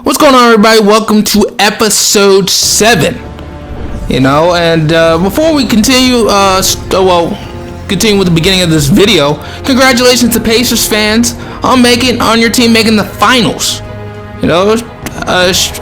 What's going on, everybody? Welcome to episode 7. Before we continue, continue with the beginning of this video, congratulations to Pacers fans on your team making the finals.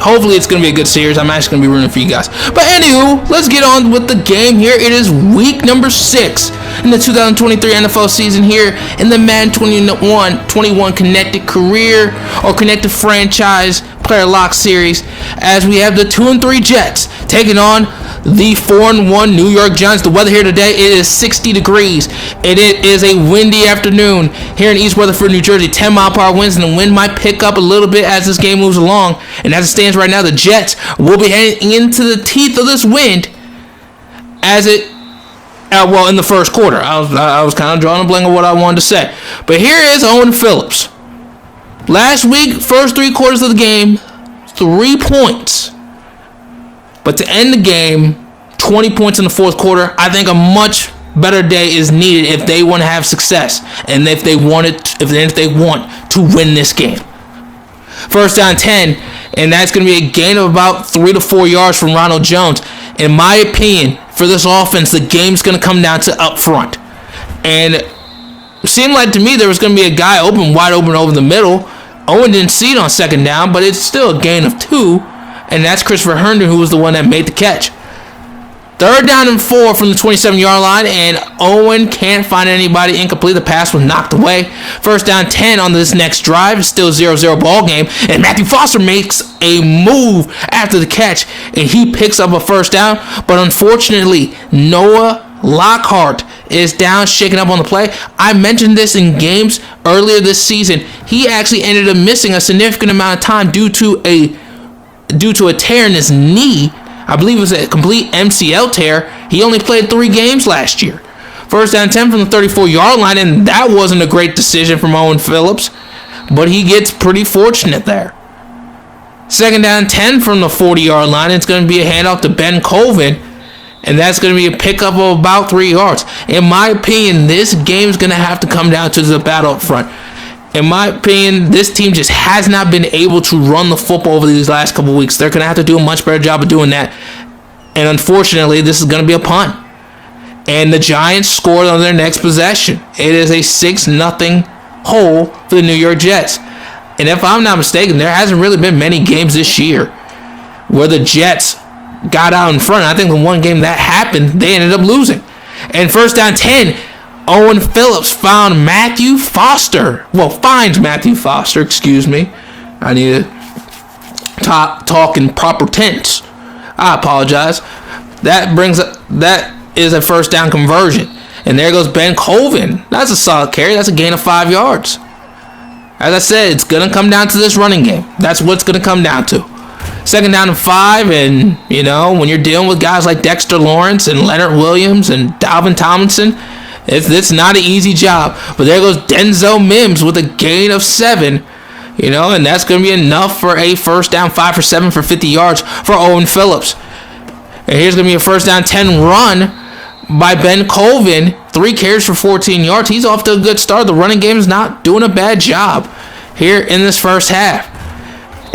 Hopefully it's going to be a good series. I'm actually going to be rooting for you guys. But anywho, let's get on with the game here. It is week number 6 in the 2023 NFL season here in the Madden 21 Connected Career or Connected Franchise Player Lock Series, as we have the 2-3 Jets taking on the 4-1 New York Giants. The weather here today, it is 60 degrees, and it is a windy afternoon here in East Rutherford, New Jersey. 10-mile-per-hour winds, and the wind might pick up a little bit as this game moves along. And as it stands right now, the Jets will be heading into the teeth of this wind in the first quarter. I was kind of drawing a blank of what I wanted to say. But here is Owen Phillips. Last week, first 3 quarters of the game, 3 points. But to end the game, 20 points in the fourth quarter. I think a much better day is needed if they want to have success and if they want to win this game. First down 10, and that's going to be a gain of about 3 to 4 yards from Ronald Jones. In my opinion, for this offense, the game's going to come down to up front. And it seemed like to me there was going to be a guy wide open over the middle. Owen didn't see it on second down, but it's still a gain of 2. And that's Christopher Herndon, who was the one that made the catch. Third down and 4 from the 27-yard line, and Owen can't find anybody. Incomplete. The pass was knocked away. First down 10 on this next drive. Still 0-0 ball game. And Matthew Foster makes a move after the catch, and he picks up a first down. But unfortunately, Noah Lockhart is down, shaking up on the play. I mentioned this in games earlier this season. He actually ended up missing a significant amount of time due to a tear in his knee. I believe it was a complete MCL tear. He only played 3 games last year. First down 10 from the 34-yard line, and that wasn't a great decision from Owen Phillips, but he gets pretty fortunate there. Second down 10 from the 40-yard line, it's going to be a handoff to Ben Colvin, and that's going to be a pickup of about 3 yards. In my opinion, this game is going to have to come down to the battle up front. In my opinion, this team just has not been able to run the football over these last couple of weeks. They're going to have to do a much better job of doing that. And unfortunately, this is going to be a punt. And the Giants scored on their next possession. It is a 6-0 hole for the New York Jets. And if I'm not mistaken, there hasn't really been many games this year where the Jets got out in front. I think the one game that happened, they ended up losing. And first down 10, Owen Phillips finds Matthew Foster, excuse me. I need to talk in proper tense. I apologize. That is a first down conversion. And there goes Ben Colvin. That's a solid carry. That's a gain of 5 yards. As I said, it's going to come down to this running game. That's what it's going to come down to. Second down and 5, and, when you're dealing with guys like Dexter Lawrence and Leonard Williams and Dalvin Tomlinson, it's not an easy job. But there goes Denzel Mims with a gain of 7. And that's going to be enough for a first down, 5 for 7 for 50 yards for Owen Phillips. And here's going to be a first down 10 run by Ben Colvin. 3 carries for 14 yards. He's off to a good start. The running game is not doing a bad job here in this first half.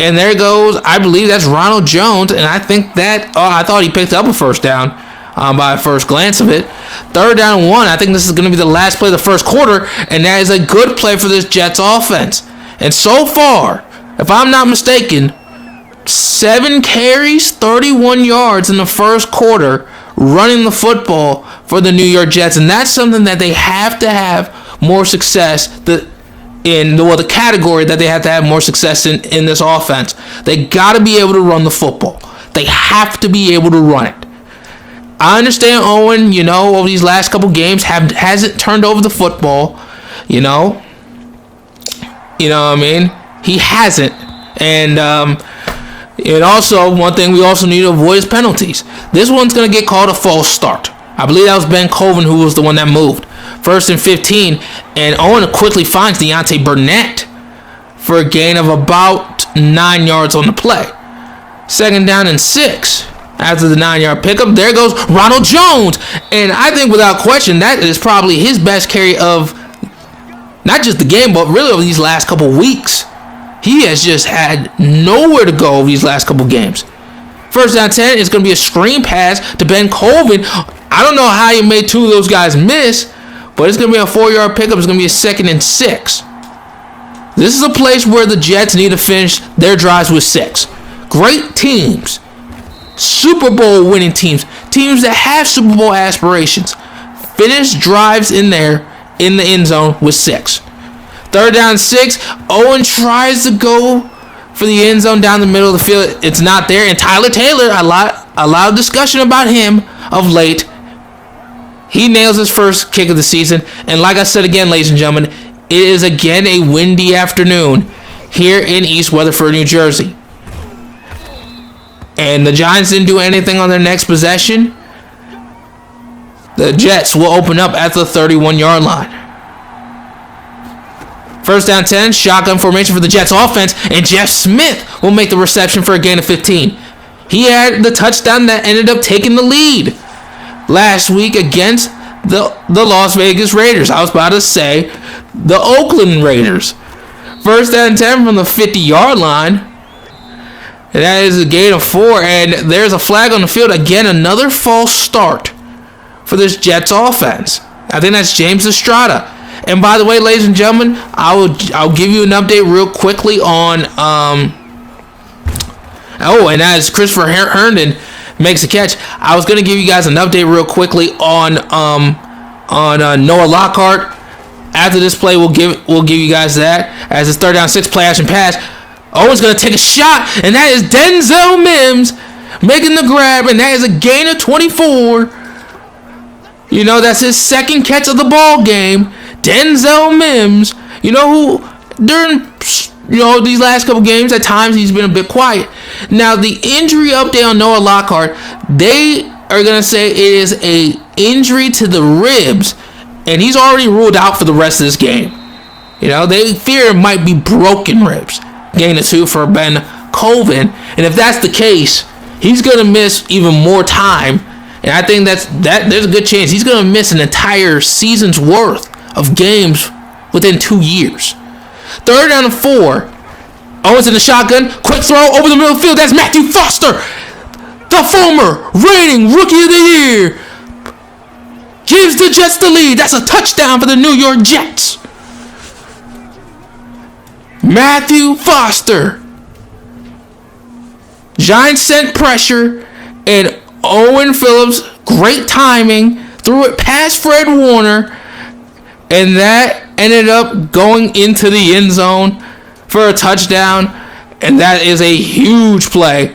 And there goes, I believe that's Ronald Jones. And I think I thought he picked up a first down by first glance of it. Third down and 1. I think this is going to be the last play of the first quarter. And that is a good play for this Jets offense. And so far, if I'm not mistaken, 7 carries, 31 yards in the first quarter running the football for the New York Jets. And that's something that they have to have more success in the category that they have to have more success in this offense. They got to be able to run the football. They have to be able to run it. I understand Owen, over these last couple games hasn't turned over the football, You know what I mean? He hasn't. And also, one thing we also need to avoid is penalties. This one's going to get called a false start. I believe that was Ben Colvin who was the one that moved. First and 15, and Owen quickly finds Deontay Burnett for a gain of about 9 yards on the play. Second down and 6. After the 9-yard pickup, there goes Ronald Jones. And I think without question, that is probably his best carry of not just the game, but really over these last couple weeks. He has just had nowhere to go over these last couple games. First down 10 is going to be a screen pass to Ben Colvin. I don't know how he made two of those guys miss, but it's going to be a 4-yard pickup. It's going to be a 2nd and 6. This is a place where the Jets need to finish their drives with 6. Great teams, Super Bowl winning teams, teams that have Super Bowl aspirations, finish drives in there in the end zone with 6. 3rd down 6, Owen tries to go for the end zone down the middle of the field. It's not there, and Tyler Taylor, a lot of discussion about him of late. He nails his first kick of the season, and like I said again, ladies and gentlemen, it is again a windy afternoon here in East Weatherford, New Jersey. And the Giants didn't do anything on their next possession. The Jets will open up at the 31-yard line. First down 10, shotgun formation for the Jets offense, and Jeff Smith will make the reception for a gain of 15. He had the touchdown that ended up taking the lead last week against the Las Vegas Raiders. I was about to say the Oakland Raiders. First down 10 from the 50-yard line. And that is a gain of 4, and there's a flag on the field. Again, another false start for this Jets offense. I think that's James Estrada. And by the way, ladies and gentlemen, I'll give you an update real quickly on and as Christopher Herndon makes a catch, I was gonna give you guys an update real quickly on Noah Lockhart. After this play, we'll give you guys that as it's 3rd down 6 play action pass. Owen's gonna take a shot, and that is Denzel Mims making the grab, and that is a gain of 24. You know, that's his 2nd catch of the ball game. Denzel Mims, you know, who during these last couple games, at times he's been a bit quiet. Now, the injury update on Noah Lockhart, they are going to say it is a injury to the ribs, and he's already ruled out for the rest of this game. You know, they fear it might be broken ribs. Gain of 2 for Ben Colvin, and if that's the case, he's going to miss even more time, and I think there's a good chance he's going to miss an entire season's worth of games within 2 years. 3rd down and 4. Owens in the shotgun. Quick throw over the middle of the field. That's Matthew Foster, the former reigning Rookie of the Year. Gives the Jets the lead. That's a touchdown for the New York Jets. Matthew Foster. Giants sent pressure, and Owen Phillips, great timing, threw it past Fred Warner, and that ended up going into the end zone for a touchdown, and that is a huge play.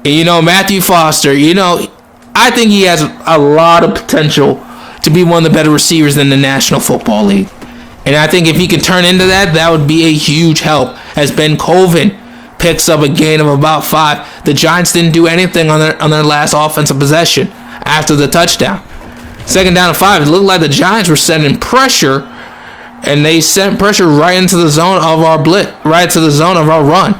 And, Matthew Foster, I think he has a lot of potential to be one of the better receivers in the National Football League. And I think if he can turn into that would be a huge help as Ben Colvin picks up a gain of about 5. The Giants didn't do anything on their last offensive possession after the touchdown. 2nd down and 5. It looked like the Giants were sending pressure, and they sent pressure right into the zone of our blitz, right to the zone of our run.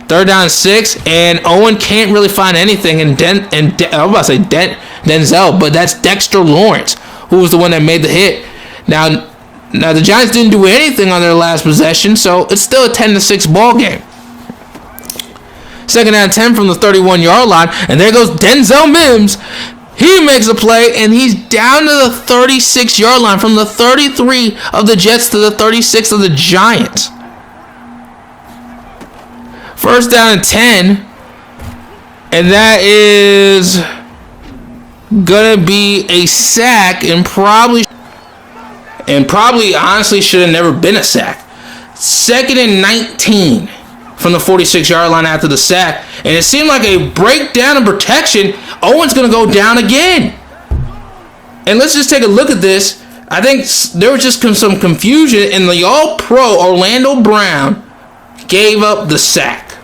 3rd down and 6, and Owen can't really find anything. And I'm about to say Denzel, but that's Dexter Lawrence, who was the one that made the hit. Now the Giants didn't do anything on their last possession, so it's still a 10-6 ball game. 2nd down and 10 from the 31-yard line, and there goes Denzel Mims. He makes a play, and he's down to the 36-yard line, from the 33 of the Jets to the 36 of the Giants. 1st down and 10, and that is gonna be a sack, and probably honestly should have never been a sack. 2nd and 19 from the 46-yard line after the sack, and it seemed like a breakdown in protection. Owen's going to go down again. And let's just take a look at this. I think there was just some confusion, and the All-Pro Orlando Brown gave up the sack.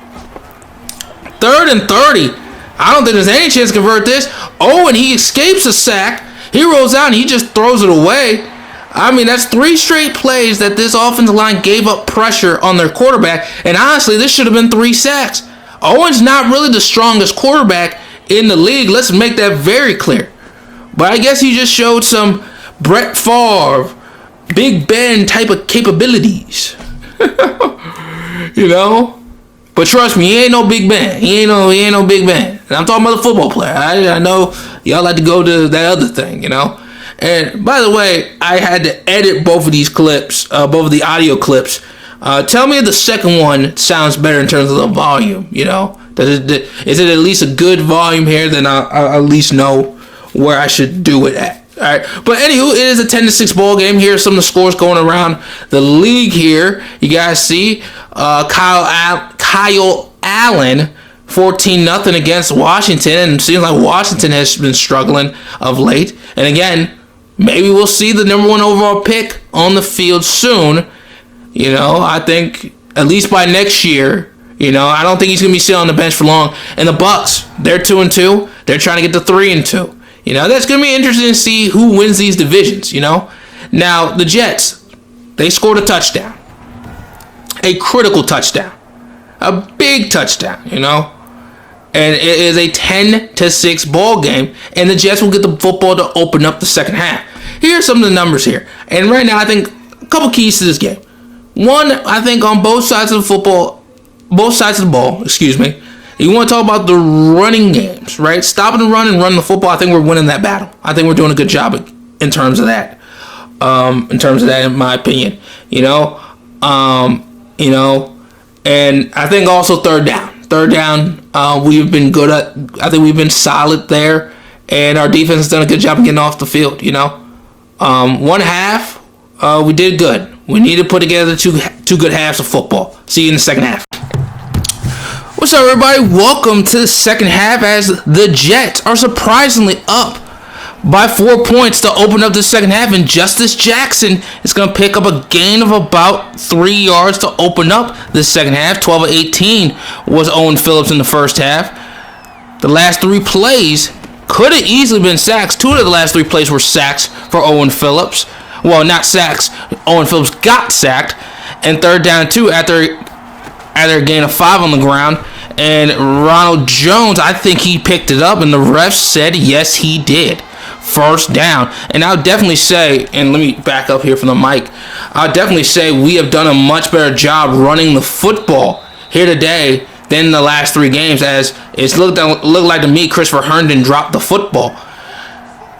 3rd and 30. I don't think there's any chance to convert this. Owen, he escapes a sack. He rolls out, and he just throws it away. I mean, that's 3 straight plays that this offensive line gave up pressure on their quarterback. And honestly, this should have been 3 sacks. Owen's not really the strongest quarterback in the league. Let's make that very clear. But I guess he just showed some Brett Favre, Big Ben type of capabilities. But trust me, he ain't no Big Ben. He ain't no Big Ben. And I'm talking about the football player. I know y'all like to go to that other thing, And by the way, I had to edit both of these clips, both of the audio clips. Tell me if the second one sounds better in terms of the volume, Is it at least a good volume here? Then I'll at least know where I should do it at. All right, but anywho, it is a 10-6 ball game. Here are some of the scores going around the league here. You guys see Kyle Allen 14-0 against Washington, and it seems like Washington has been struggling of late. And again, maybe we'll see the number 1 overall pick on the field soon. I think at least by next year. I don't think he's gonna be sitting on the bench for long. And the Bucks, they're 2-2. They're trying to get to 3-2. That's going to be interesting to see who wins these divisions, Now, the Jets, they scored a touchdown. A critical touchdown. A big touchdown, And it is a 10-6 ball game, and the Jets will get the football to open up the second half. Here are some of the numbers here. And right now, I think a couple keys to this game. One, I think on both sides of the ball, you want to talk about the running games, right? Stopping the run and running the football. I think we're winning that battle. I think we're doing a good job in terms of that. In my opinion, and I think also third down. We've been good at. I think we've been solid there, and our defense has done a good job of getting off the field. One half, we did good. We need to put together two good halves of football. See you in the second half. What's up, everybody? Welcome to the second half as the Jets are surprisingly up by 4 points to open up the second half, and Justice Jackson is going to pick up a gain of about 3 yards to open up the second half. 12 of 18 was Owen Phillips in the first half. The last 3 plays could have easily been sacks. 2 of the last 3 plays were sacks for Owen Phillips. Well, not sacks. Owen Phillips got sacked. And third down 2 after a gain of 5 on the ground. And Ronald Jones, I think he picked it up, and the refs said yes, he did. First down. And I'll definitely say, and let me back up here from the mic, I'll definitely say we have done a much better job running the football here today than the last 3 games, as it's looked like to me Christopher Herndon dropped the football.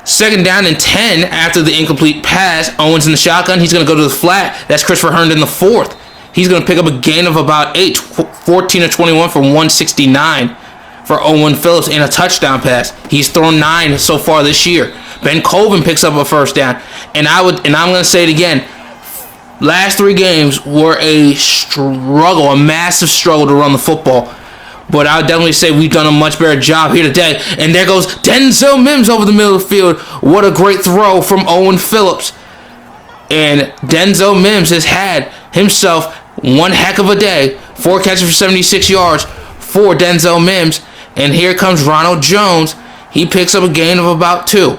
Second down and 10 after the incomplete pass. Owens in the shotgun. He's going to go to the flat. That's Christopher Herndon the 4th. He's going to pick up a gain of about 8, 14 of 21 for 169 for Owen Phillips in a touchdown pass. He's thrown 9 so far this year. Ben Colvin picks up a first down. And I'm going to say it again. Last 3 games were a struggle, a massive struggle to run the football. But I would definitely say we've done a much better job here today. And there goes Denzel Mims over the middle of the field. What a great throw from Owen Phillips. And Denzel Mims has had himself one heck of a day. 4 catches for 76 yards for Denzel Mims. And here comes Ronald Jones. He picks up a gain of about 2.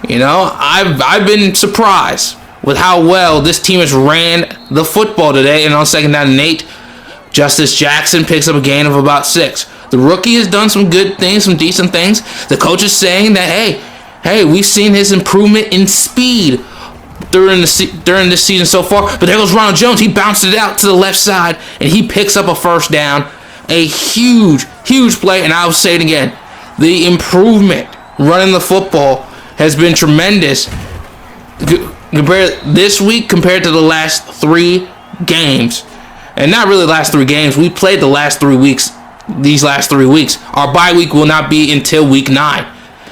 I've been surprised with how well this team has ran the football today. And on second down and 8, Justice Jackson picks up a gain of about 6. The rookie has done some good things, some decent things. The coach is saying that, hey, we've seen his improvement in speed during this season so far. But there goes Ronald Jones. He bounced it out to the left side, and he picks up a first down. A huge, huge play, and I'll say it again. The improvement running the football has been tremendous this week compared to the last 3 games. And not really the last 3 games. We played the last 3 weeks. These last 3 weeks. Our bye week will not be until week 9.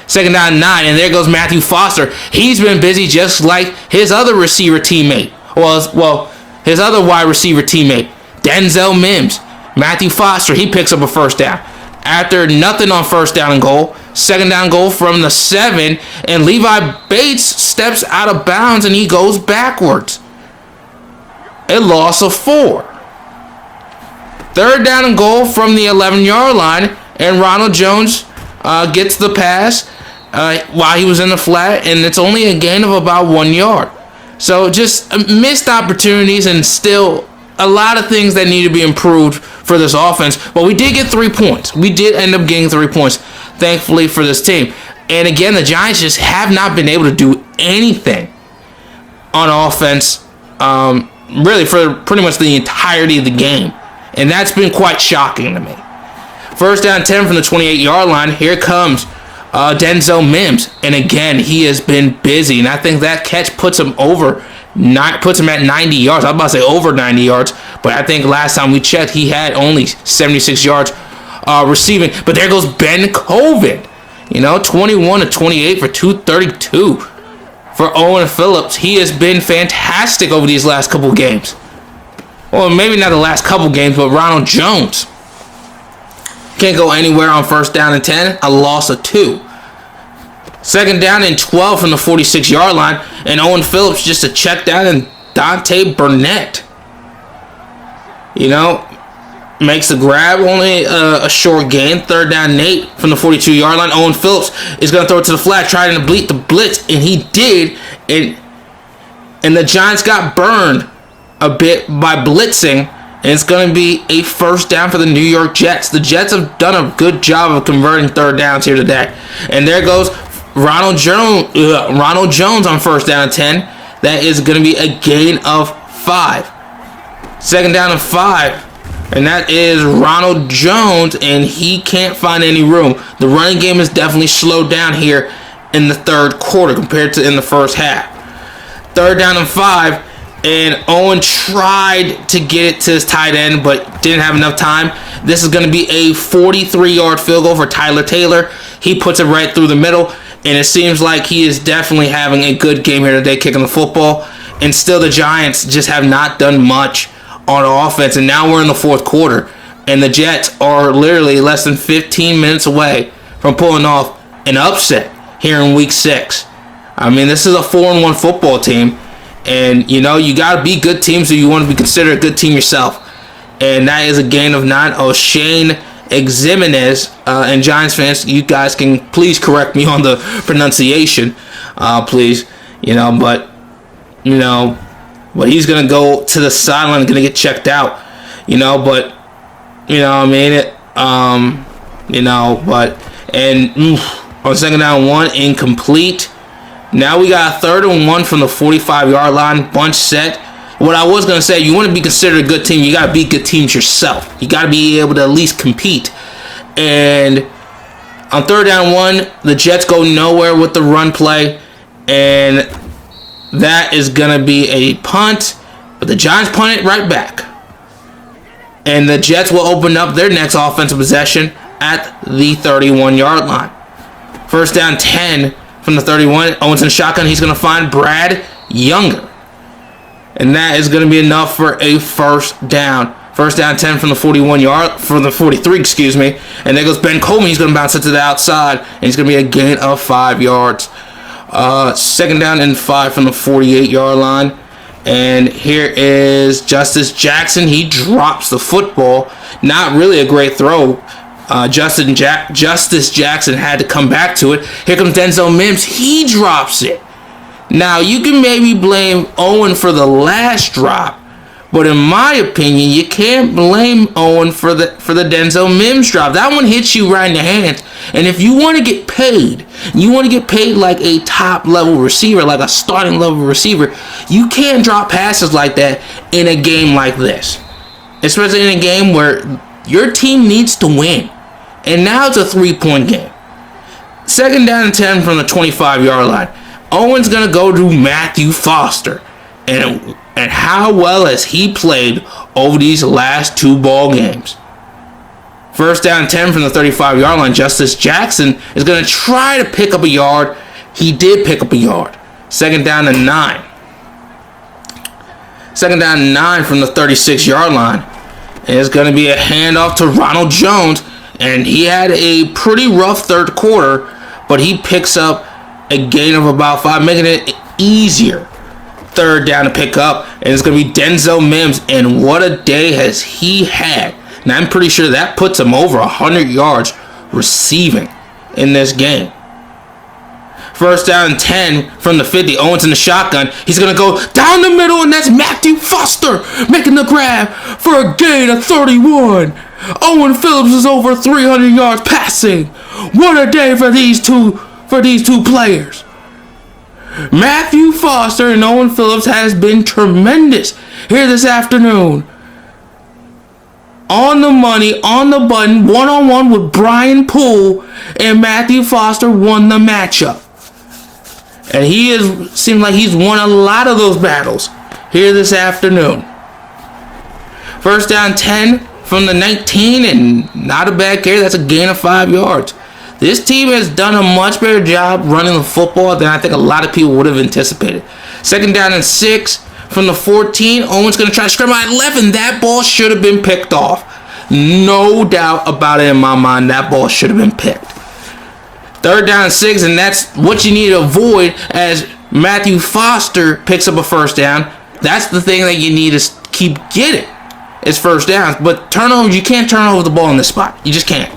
Second down and 9, and there goes Matthew Foster. He's been busy just like his other receiver teammate. Well, his other wide receiver teammate, Denzel Mims. Matthew Foster, he picks up a first down. After nothing on first down and goal, second down goal from the 7, and Levi Bates steps out of bounds and he goes backwards. A loss of 4. Third down and goal from the 11-yard line, and Ronald Jones gets the pass while he was in the flat, and it's only a gain of about 1 yard. So just missed opportunities and still a lot of things that need to be improved for this offense. But we did get 3 points. We did end up getting 3 points, thankfully, for this team. And again, the Giants just have not been able to do anything on offense, really, for pretty much the entirety of the game. And that's been quite shocking to me. First down 10 from the 28-yard line. Here comes Denzel Mims. And again, he has been busy. And I think that catch puts him at 90 yards. I was about to say over 90 yards. But I think last time we checked, he had only 76 yards receiving. But there goes Ben Coven. 21 to 28 for 232 for Owen Phillips. He has been fantastic over these last couple games. Well, maybe not the last couple games, but Ronald Jones can't go anywhere on first down and 10. A loss of 2. Second down and 12 from the 46-yard line, and Owen Phillips just a check down, and Dante Burnett, makes the grab. Only a short gain. Third down and 8 from the 42-yard line. Owen Phillips is going to throw it to the flat, trying to beat the blitz, and he did. And the Giants got burned a bit by blitzing, and it's going to be a first down for the New York Jets. The Jets have done a good job of converting third downs here today. And there goes Ronald Jones on first down and 10. That is going to be a gain of 5. Second down and 5. And that is Ronald Jones, and he can't find any room. The running game is definitely slowed down here in the third quarter compared to in the first half. Third down and 5, and Owen tried to get it to his tight end, but didn't have enough time. This is going to be a 43-yard field goal for Tyler Taylor. He puts it right through the middle, and it seems like he is definitely having a good game here today, kicking the football. And still the Giants just have not done much on offense, and now we're in the fourth quarter, and the Jets are literally less than 15 minutes away from pulling off an upset here in Week 6. I mean, this is a 4-1 football team, and you got to be good teams if you want to be considered a good team yourself. And that is a gain of 9. Shane Ximenez, and Giants fans, you guys can please correct me on the pronunciation, please. But he's going to go to the sideline, going to get checked out, but, on second down 1, incomplete. Now we got a 3rd and 1 from the 45-yard line, bunch set. What I was going to say, you want to be considered a good team, you got to be good teams yourself. You got to be able to at least compete. And on 3rd down 1, the Jets go nowhere with the run play, and that is going to be a punt, but the Giants punt it right back. And the Jets will open up their next offensive possession at the 31-yard line. First down 10 from the 31. Owens in shotgun. He's going to find Brad Younger. And that is going to be enough for a first down. First down 10 from the 43, excuse me. And there goes Ben Coleman. He's going to bounce it to the outside, and he's going to be a gain of 5 yards. Second down and 5 from the 48-yard line. And here is Justice Jackson. He drops the football. Not really a great throw. Justice Jackson had to come back to it. Here comes Denzel Mims. He drops it. Now, you can maybe blame Owen for the last drop, but in my opinion, you can't blame Owen for the Denzel Mims drop. That one hits you right in the hands. And if you want to get paid, like a top-level receiver, like a starting-level receiver, you can't drop passes like that in a game like this. Especially in a game where your team needs to win. And now it's a 3-point game. Second down and 10 from the 25-yard line. Owen's going to go to Matthew Foster. And how well has he played over these last 2 ball games? First down 10 from the 35-yard line. Justice Jackson is going to try to pick up a yard. He did pick up a yard. Second down and 9. Second down and 9 from the 36-yard line. And it's going to be a handoff to Ronald Jones. And he had a pretty rough third quarter, but he picks up a gain of about 5, making it easier. Third down to pick up, and it's going to be Denzel Mims, and what a day has he had. And I'm pretty sure that puts him over 100 yards receiving in this game. First down 10 from the 50. Owens in the shotgun. He's going to go down the middle, and that's Matthew Foster making the grab for a gain of 31. Owen Phillips is over 300 yards passing. What a day for these two players. Matthew Foster and Owen Phillips has been tremendous here this afternoon. on the money, on the button, one-on-one with Brian Poole, and Matthew Foster won the matchup. And seems like he's won a lot of those battles here this afternoon. First down 10 from the 19, and not a bad carry. That's a gain of 5 yards. This team has done a much better job running the football than I think a lot of people would have anticipated. Second down and 6 from the 14. Owens going to try to scramble at 11. That ball should have been picked off. No doubt about it in my mind. That ball should have been picked. Third down and 6, and that's what you need to avoid as Matthew Foster picks up a first down. That's the thing that you need to keep getting is first downs. But turnovers, you can't turn over the ball in this spot. You just can't.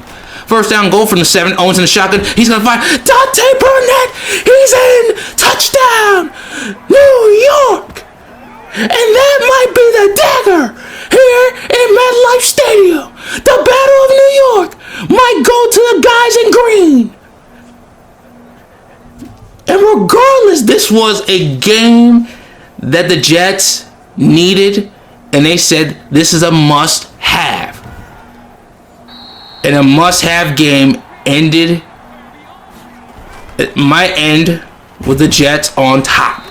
First down goal from the 7. Owens in the shotgun. He's going to find Dante Burnett. He's in. Touchdown. New York. And that might be the dagger here in MetLife Stadium. The Battle of New York might go to the guys in green. And regardless, this was a game that the Jets needed. And they said this is a must-have. And a must-have game ended. It might end with the Jets on top.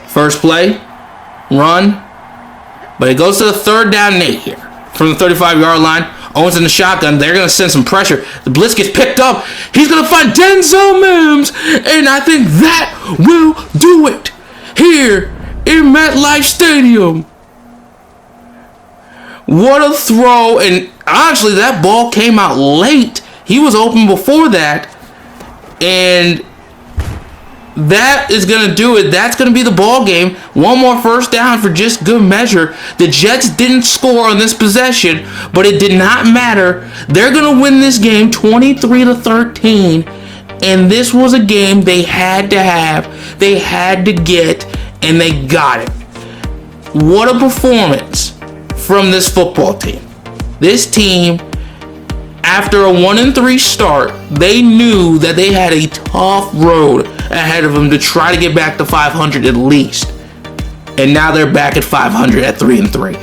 First play, run, but it goes to the third down and 8 here from the 35-yard line. Owens in the shotgun. They're going to send some pressure. The blitz gets picked up. He's going to find Denzel Mims, and I think that will do it here in MetLife Stadium. What a throw, and honestly, that ball came out late. He was open before that, and that is going to do it. That's going to be the ball game. One more first down for just good measure. The Jets didn't score on this possession, but it did not matter. They're going to win this game 23-13, and this was a game they had to have. They had to get, and they got it. What a performance from this football team. This team, after a 1-3 start, they knew that they had a tough road ahead of them to try to get back to 500 at least. And now they're back at 500 at 3-3.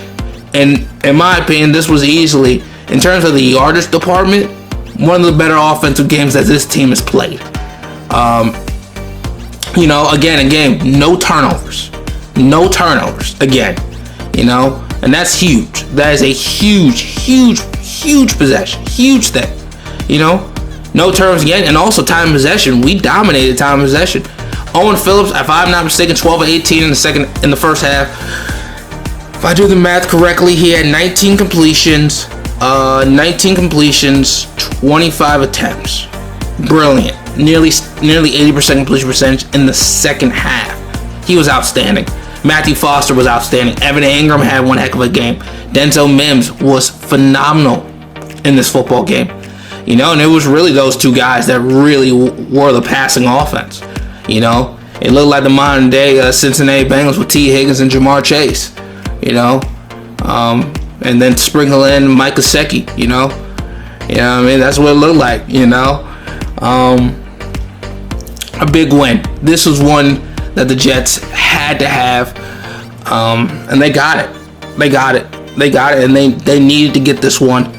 And in my opinion, this was easily, in terms of the yardage department, one of the better offensive games that this team has played. Again, a game, no turnovers. No turnovers, again. And that's huge. That is a huge possession. Huge thing. No turnovers again. And also time of possession. We dominated time of possession. Owen Phillips, if I'm not mistaken, 12 of 18 in the first half. If I do the math correctly, he had 19 completions, 25 attempts. Brilliant. Nearly 80% completion percentage in the second half. He was outstanding. Matthew Foster was outstanding. Evan Ingram had one heck of a game. Denzel Mims was phenomenal in this football game. And it was really those two guys that really were the passing offense. It looked like the modern day Cincinnati Bengals with T. Higgins and Jamar Chase. And then sprinkle in Mike Gesicki. That's what it looked like. A big win. This was one that the Jets had to have, and they got it. And they needed to get this one,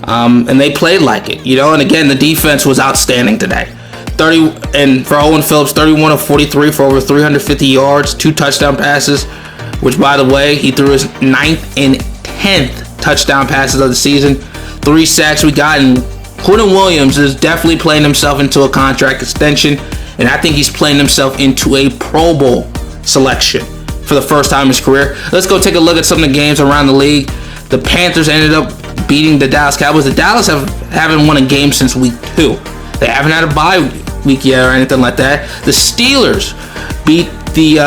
and they played like it, And again, the defense was outstanding today. 30 and for Owen Phillips, 31 of 43 for over 350 yards, 2 touchdown passes, which by the way, he threw his 9th and 10th touchdown passes of the season. 3 sacks we got, and Quentin Williams is definitely playing himself into a contract extension. And I think he's playing himself into a Pro Bowl selection for the first time in his career. Let's go take a look at some of the games around the league. The Panthers ended up beating the Dallas Cowboys. The Dallas haven't won a game since week 2. They haven't had a bye week yet or anything like that. The Steelers beat the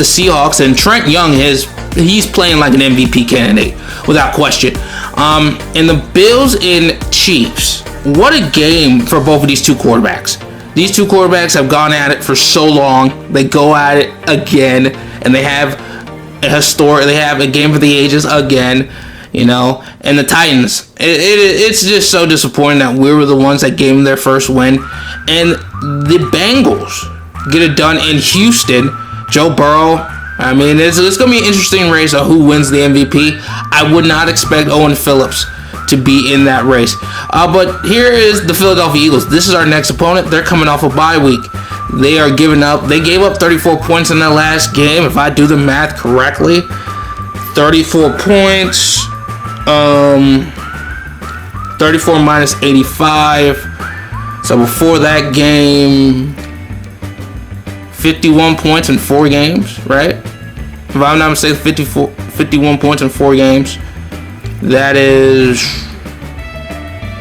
Seahawks, and Trent Young he's playing like an MVP candidate without question. And the Bills and Chiefs. What a game for both of these two quarterbacks. These two quarterbacks have gone at it for so long. They go at it again, and they have a game for the ages again, And the Titans, it's just so disappointing that we were the ones that gave them their first win. And the Bengals get it done in Houston. Joe Burrow, I mean, it's going to be an interesting race of who wins the MVP. I would not expect Owen Phillips to be in that race. But here is the Philadelphia Eagles. This is our next opponent. They're coming off a bye week. They gave up 34 points in their last game, if I do the math correctly. 34 points. 34 minus 85. So before that game, 51 points in 4 games, right? If I'm not mistaken, 51 points in 4 games. That is...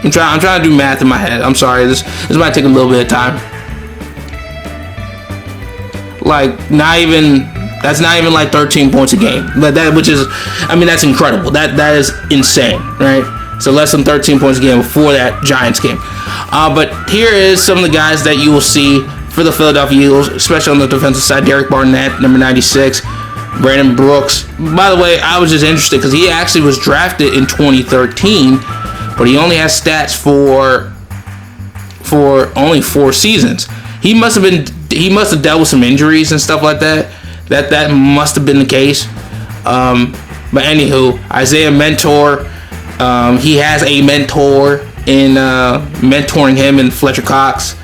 I'm trying to do math in my head. I'm sorry. This might take a little bit of time. That's not even like 13 points a game. But that's incredible. That is insane, right? So less than 13 points a game before that Giants game. But here is some of the guys that you will see for the Philadelphia Eagles, especially on the defensive side. Derek Barnett, number 96. Brandon Brooks. By the way, I was just interested because he actually was drafted in 2013, but he only has stats for only 4 seasons. He must have dealt with some injuries and stuff like that. That must have been the case. But anywho, Isaiah Mentor. He has a mentor in mentoring him and Fletcher Cox.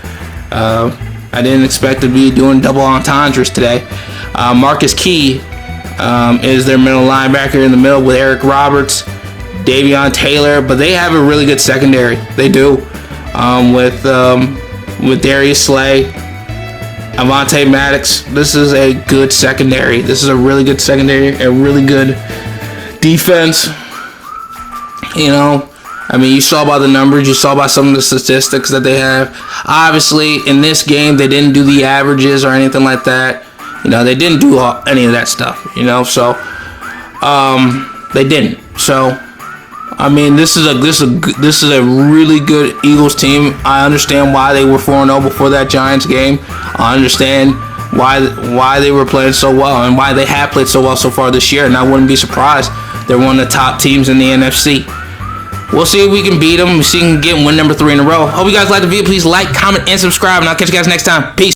I didn't expect to be doing double entendres today. Marcus Key is their middle linebacker in the middle with Eric Roberts, Davion Taylor, but they have a really good secondary. They do. With Darius Slay, Avonte Maddox. This is a good secondary. This is a really good secondary, a really good defense. You know, I mean, you saw by the numbers, you saw by some of the statistics that they have. Obviously, in this game, they didn't do the averages or anything like that. You know, they didn't do any of that stuff, you know, so they didn't. So, I mean, this is a really good Eagles team. I understand why they were 4-0 before that Giants game. I understand why they were playing so well and why they have played so well so far this year, and I wouldn't be surprised. They're one of the top teams in the NFC. We'll see if we can beat them. See if we can get win number 3 in a row. Hope you guys like the video. Please like, comment, and subscribe, and I'll catch you guys next time. Peace.